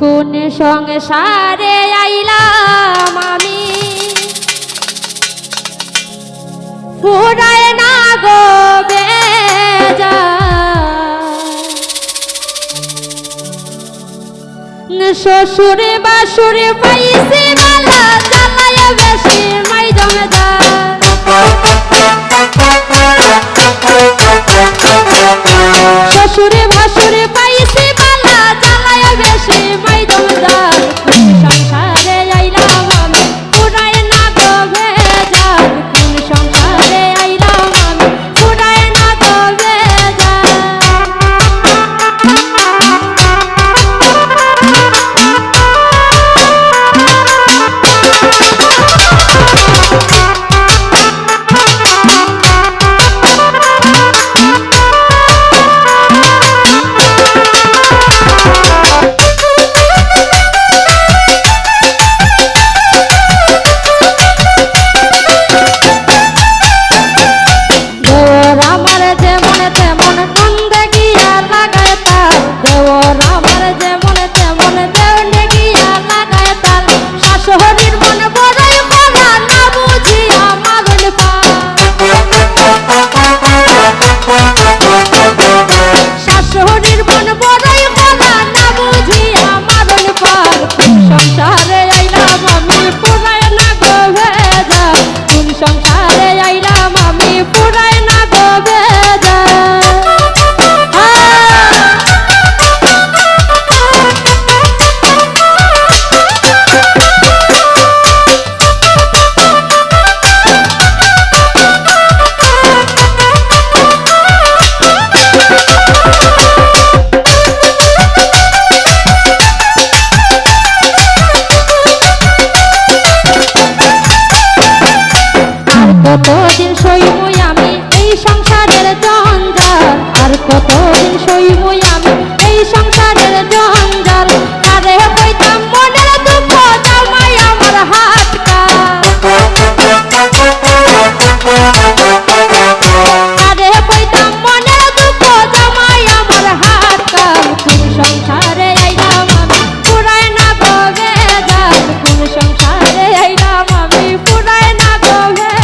কোন সংসারে আইলাম আমি, ফুরায় না গো বেজার। শ্বশুরে বাসুরে পাইছে বালা, জ্বালায় বেশি মাই জমেদার। শ্বশুরে বাসুরে পাইছে বালা, জ্বালায় বেশি মাই জমেদার। কোন সংসারে আইলাম আমি, ফুরায় না গো বেজার। কোন সংসারে আইলাম আমি, ফুরায় না গো বেজার। কতদিন সইবই আমি এই সংসারের জঞ্জাল, আর কতদিন সইবই আমি এই সংসারের জঞ্জাল। কারে কইতাম মনের দুঃখ, জামাই আমার হাত কার। কারে কইতাম মনের দুঃখ, জামাই আমার হাত কার। কোন সংসারে আইলাম আমি, ফুরায় না গো বেজার। কোন সংসারে আইলাম আমি, ফুরায় না গো বেজার।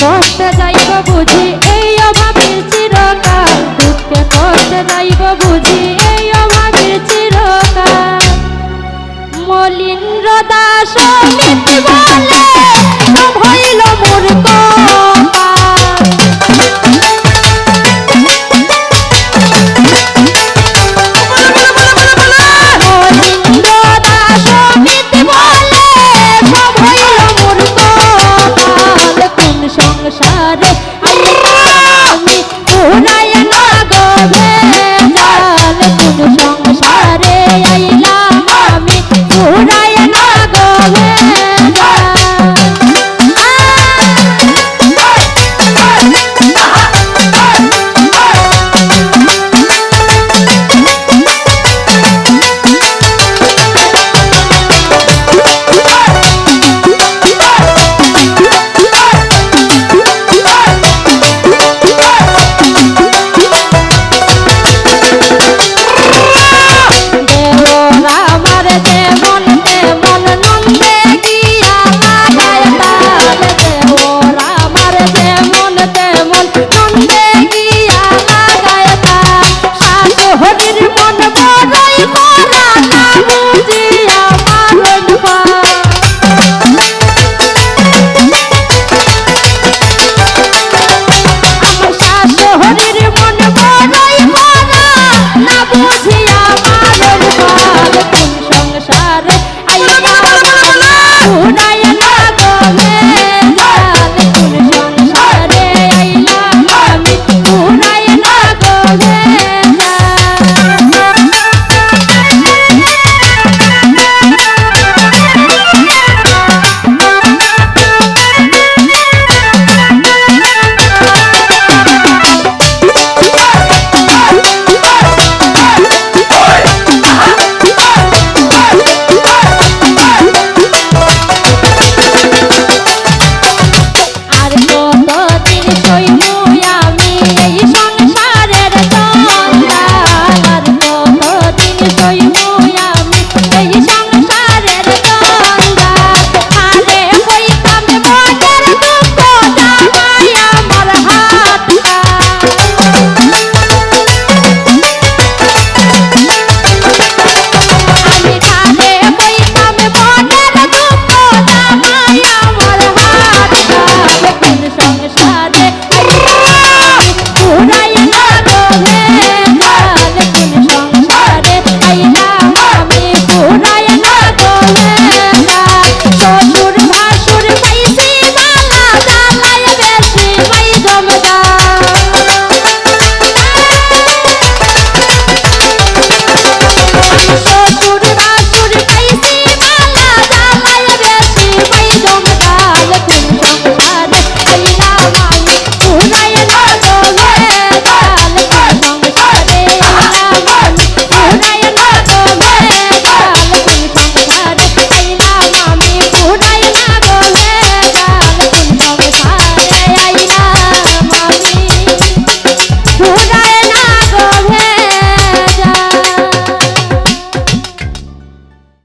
কষ্টে যাইব বুঝি এই অভাবের চিরকাল, দুঃখে কষ্টে যাইব বুঝি এই অভাবের চিরকাল। মলিন্দ্র দাস মিথ্যে বলে